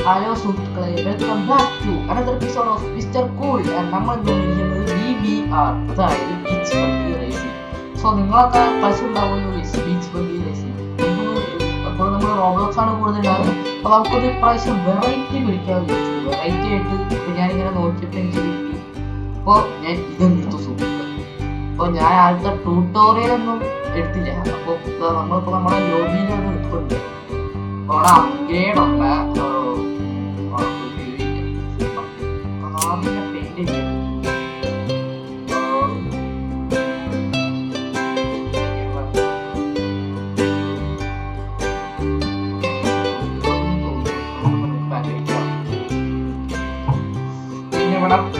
Hello സുഹൃത്തുക്കളെ, welcome back to another episode of mister cool. നമ്മൾ ഇരിക്കുന്നത് BBR, അതായത് ബീച്ച് ബഗ്ഗി റേസിംഗ്. സോ നിങ്ങളൊക്കെ കളിച്ചിട്ടുണ്ടാവുമല്ലോ ബീച്ച് ബഗ്ഗി റേസിംഗ്. അപ്പോൾ നമ്മൾ റോബ്ലോക്സ് ആണ് കൂടുതലുണ്ടാകുന്നത്. അപ്പോൾ നമുക്കൊരു പ്രാവശ്യം വെറൈറ്റി പിടിക്കാൻ വിളിച്ചു. വെറൈറ്റി ആയിട്ട് ഞാനിങ്ങനെ നോക്കിയപ്പോൾ എനിക്ക് കിട്ടി. അപ്പോൾ ഞാൻ ഇതെടുത്തു സുഹൃത്തുക്കൾ. അപ്പോൾ ഞാൻ ആദ്യത്തെ ട്യൂട്ടോറിയലൊന്നും എടുത്തില്ല. അപ്പോൾ നമ്മളിപ്പോൾ നമ്മുടെ ലോബിയിലാണ് എടുക്കുന്നത്. അപ്പോൾ അവിടെ അപ്ഗ്രേഡ് ഉണ്ട്.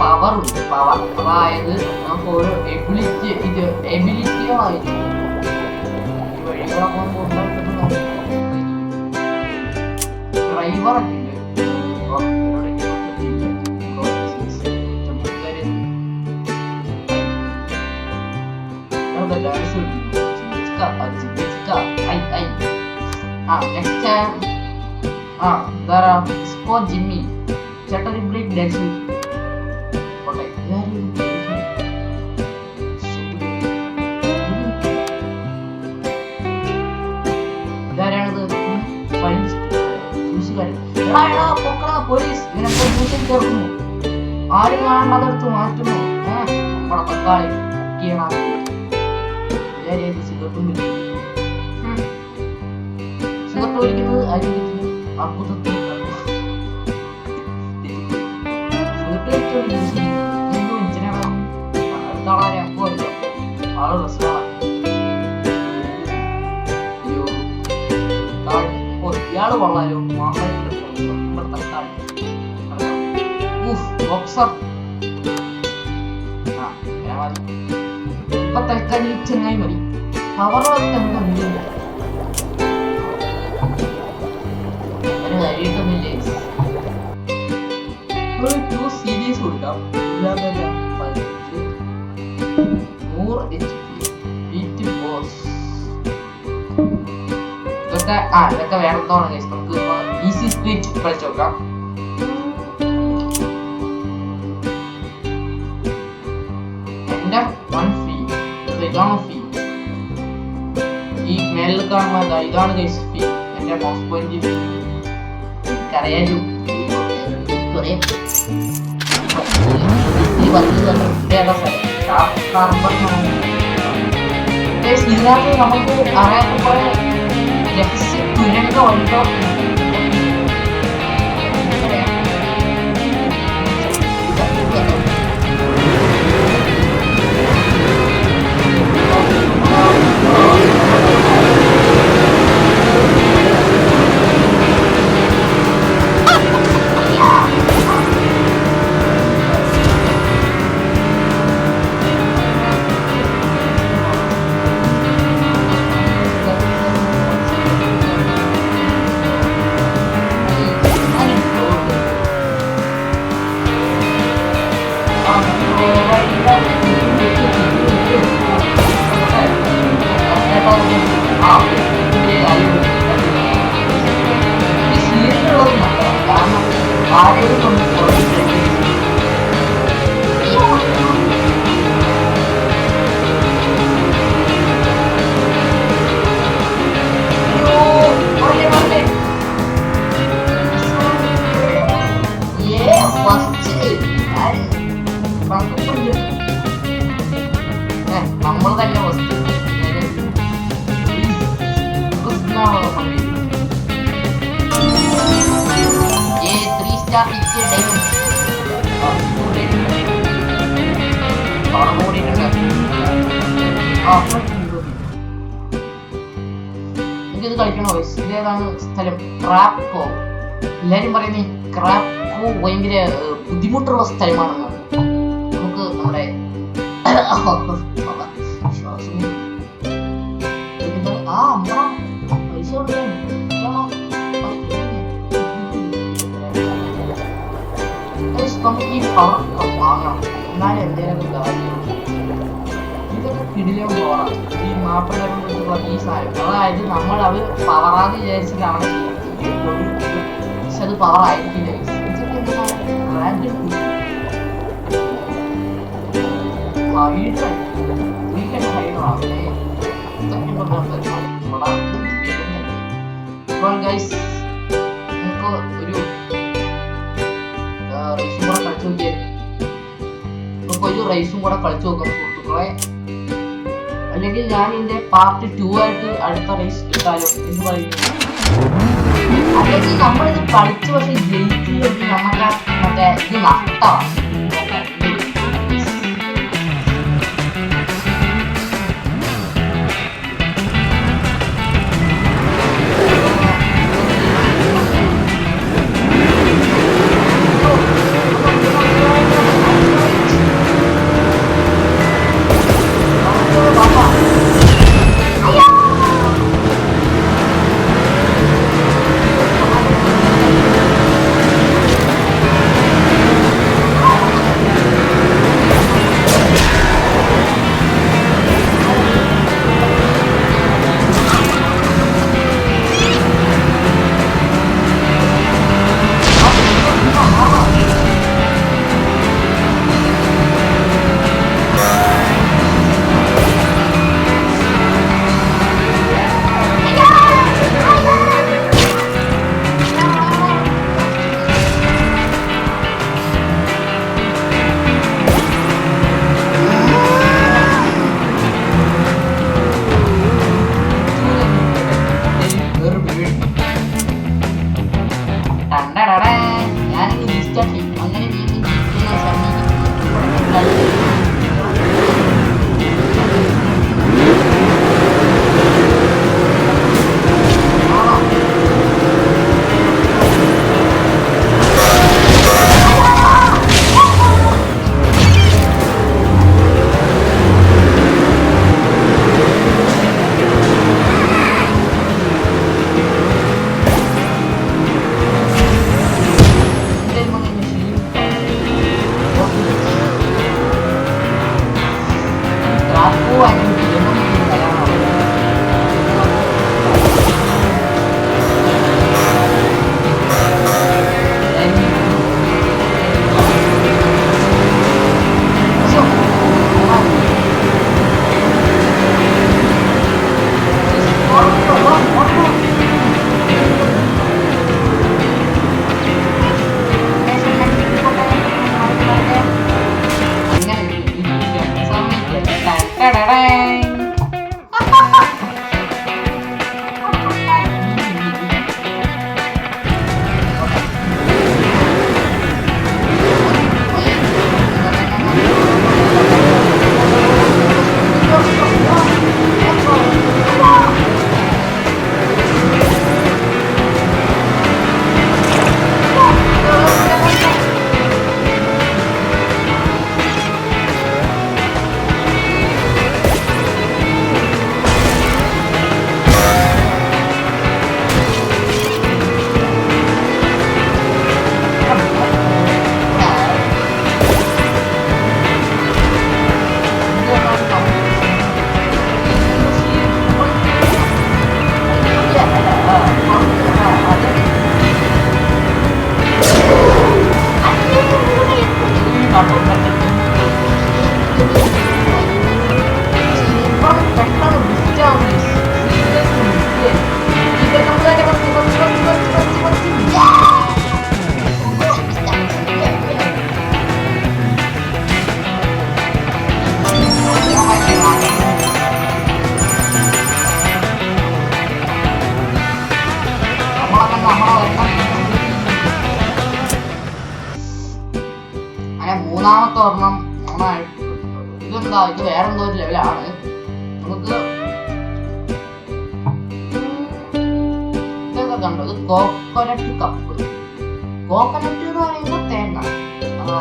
പവർ ഉണ്ട്. പവർ അതായത് നമുക്ക് ഓരോ എബിലിറ്റികളായിരിക്കും ഡ്രൈവർ ഒക്കെ ഉണ്ട്. ജിമ്മി ചേട്ടൻ ബ്രേക്ക് ഡാൻസ് പോലീസ് ഇതിനൊക്കെ മ്യൂസിയം ചേർക്കുന്നു. ആരും കാണാതെടുത്ത് മാറ്റുന്നു. നമ്മുടെ തക്കാളി സിഗരറ്റും സിഗരറ്റ് വലിക്കുന്നത് അത്ഭുതത്തിൽ ആള് രസമാണ്. ഇയാള് കൊള്ളാലോ. ഇപ്പൊ തൽക്കാലം ചെങ്ങായി മതി. പവർ ഒരു കാര്യമായിട്ടൊന്നുമില്ലേ. ഒരു 2 സീരീസ് കൊടുക്കാം. 100 HP ഇതൊക്കെ വേറെന്തോണം ഗൈസ്. നമുക്ക് ഈസി സ്പ്ലിറ്റ് കളിച്ചു നോക്കാം. എന്റെ 1 ഫീ ഇതാണ് ഫീ. ഈ മേലിൽ കാണുന്ന ഇതാണ് ഗൈസ് ഫീ. എന്റെ മൗസ് പോയിന്റ് ഫീ കരയാലും ഇതിനകത്ത് നമുക്ക് അറിയാത്ത പോലെ രഹസ്യ തുരങ്കം ഉണ്ടോ. നമ്മൾ തന്നെ വസ്തു എനിക്കിത് കളിക്കണോ. ഇതേതാണ് സ്ഥലം? ക്രാപ്കോ. എല്ലാരും പറയുന്നേ ക്രാപ്കോ ഭയങ്കര ബുദ്ധിമുട്ടുള്ള സ്ഥലമാണെന്നാണ്. നമുക്ക് നമ്മുടെ പൈസ നമുക്ക് ഈ പവർ വാങ്ങണം. എന്നാലും എന്തെങ്കിലും കാര്യം ഇതൊക്കെ കിടിലം പോറാം. ഈ മാപ്പിള ഈ സാധനം അതായത് നമ്മൾ അവർ പവറാന്ന് വിചാരിച്ചിട്ടാണ്. പക്ഷെ അത് പവർ ആയിരിക്കില്ല ഇപ്പോൾ ഗൈസ് നമുക്ക് ഒരു റേസും കൂടെ കളിച്ചു നോക്കിയാൽ നമുക്ക് ഒരു റേസും കൂടെ കളിച്ചു നോക്കാം സുഹൃത്തുക്കളെ. അല്ലെങ്കിൽ ഞാൻ ഇതിന്റെ പാർട്ട് 2 ആയിട്ട് അടുത്ത റേസ് ഇട്ടാലോ എന്ന് പറയുന്നു. അല്ലെങ്കിൽ നമ്മളിത് കളിച്ച് പക്ഷെ ജയിച്ചില്ലെങ്കിൽ നമുക്ക് മറ്റേ ഇത് നഷ്ടമാണ്. മൂന്നാമത്തെ ഒരെണ്ണം ഇതെന്താ, ഇത് വേറെന്തോ ഒരു ലെവലാണ്. നമുക്ക് ഇതൊക്കെ കണ്ടോ, ഇത് കോക്കനട്ട് കപ്പ്. കോക്കനട്ട് എന്ന് പറയുമ്പോ തേങ്ങ,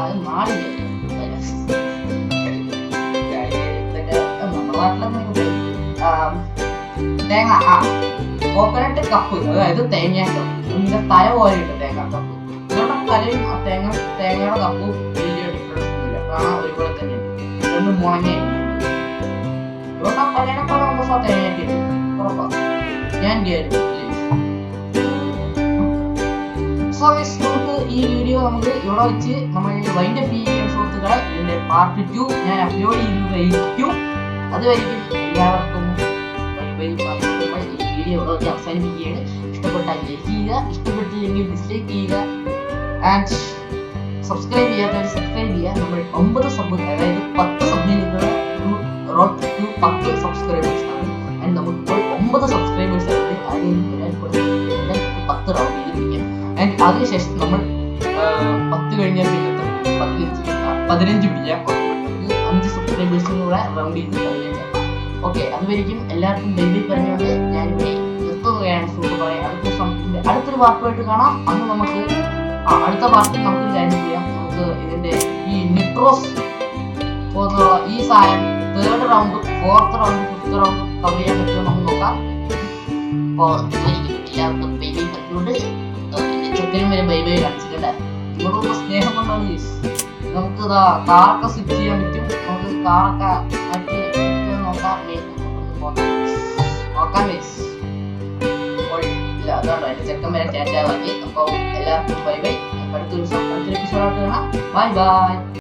അത് നാടില്ല നമ്മുടെ നാട്ടിലൊക്കെ തേങ്ങ. കോക്കനട്ട് കപ്പ്, അതായത് തേങ്ങ കപ്പ്. ഇതിന്റെ തല പോലെ ഉണ്ട് തേങ്ങ കപ്പ്. ഇവരുടെ തലയും തേങ്ങയുടെ കപ്പും വലിയ ഡിഫറൻസ് ഒന്നുമില്ല, കാണാൻ ഒരുപോലെ തന്നെയുണ്ട്. രണ്ടും മുളങ്ങിയായിരിക്കും. ഇവരുടെ തലേനെ പോലെ നമുക്ക് തേങ്ങയായിട്ട് ഉറപ്പാണ്. ഞാൻ സോ ഗൈസ് നമുക്ക് ഈ വീഡിയോ നമുക്ക് ഇവിടെ വെച്ച് നമ്മൾ വൈൻഡ് അപ്പ് ചെയ്യുന്ന സുഹൃത്തുക്കളെ. ഇതിന്റെ പാർട്ട് 2 ഞാൻ അപ്ലോഡ് ചെയ്യുന്നതായിരിക്കും. അതുവരെയും എല്ലാവർക്കും ബൈ ബൈ. ഈ വീഡിയോ ഇവിടെ വെച്ച് അവസാനിപ്പിക്കുകയാണ്. ഇഷ്ടപ്പെട്ടാൽ ലൈക്ക് ചെയ്യുക, ഇഷ്ടപ്പെട്ടില്ലെങ്കിൽ ഡിസ്ലൈക്ക് ചെയ്യുക, ആൻഡ് സബ്സ്ക്രൈബ് ചെയ്യാത്തവർ സബ്സ്ക്രൈബ് ചെയ്യുക. നമ്മൾ 9 സബ്, അതായത് 10 സബ്ബിനുള്ള റോഡ് ടു 10 സബ്സ്ക്രൈബേഴ്സ് ആണ്. ആൻഡ് നമുക്കിപ്പോൾ 9 സബ്സ്ക്രൈബേഴ്സ് ആയിട്ട് ആരെയും ഒരാൾ 10 റൗണ്ട് ചെയ്ത് പിടിക്കാം. ആൻഡ് അതിനുശേഷം നമ്മൾ 10 കഴിഞ്ഞാൽ പിന്നെ 15 പിടിക്കാം. 5 സബ്സ്ക്രൈബേഴ്സും കൂടെ റൗണ്ട് ചെയ്ത് 15. ഓക്കെ, അതുവരെയും എല്ലാവർക്കും ബൈ ബൈ പറഞ്ഞുകൊണ്ട് ഞാനിവിടെ നിർത്തുകയാണ് സുഹൃത്തുക്കളെ. അടുത്തൊരു പാർട്ടുമായിട്ട് കാണാം. അന്ന് നമുക്ക് അടുത്ത പാർട്ടിൽ നമുക്കൊരു കാര്യം ചെയ്യാം. നമുക്ക് ഇതിന്റെ ഈ നിട്രോസ് പോലുള്ള ഈ സാധനം 3rd round 4th round 5th round cover ചെയ്യാൻ പറ്റുമോ നമുക്ക് നോക്കാം. അപ്പോൾ എല്ലാവർക്കും ബൈ ബൈ പറഞ്ഞുകൊണ്ട് ചെക്കനും വരെ ബൈ ബൈ കാണിച്ചിട്ടുണ്ട്. നിങ്ങളോട് സ്നേഹം കൊണ്ടാണ്. നമുക്ക് കാറൊക്കെ സ്വിച്ച് ചെയ്യാൻ പറ്റും. നമുക്ക് കാറൊക്കെ മാറ്റി നോക്കാം. ഇല്ല, അതാണ് അതിന്റെ ചെക്കൻ വരെ ടാറ്റാ വാങ്ങി. അപ്പോൾ എല്ലാവർക്കും ബൈ ബൈ. അടുത്തൊരു എപ്പിസോഡായിട്ട് കാണാം. Bye bye.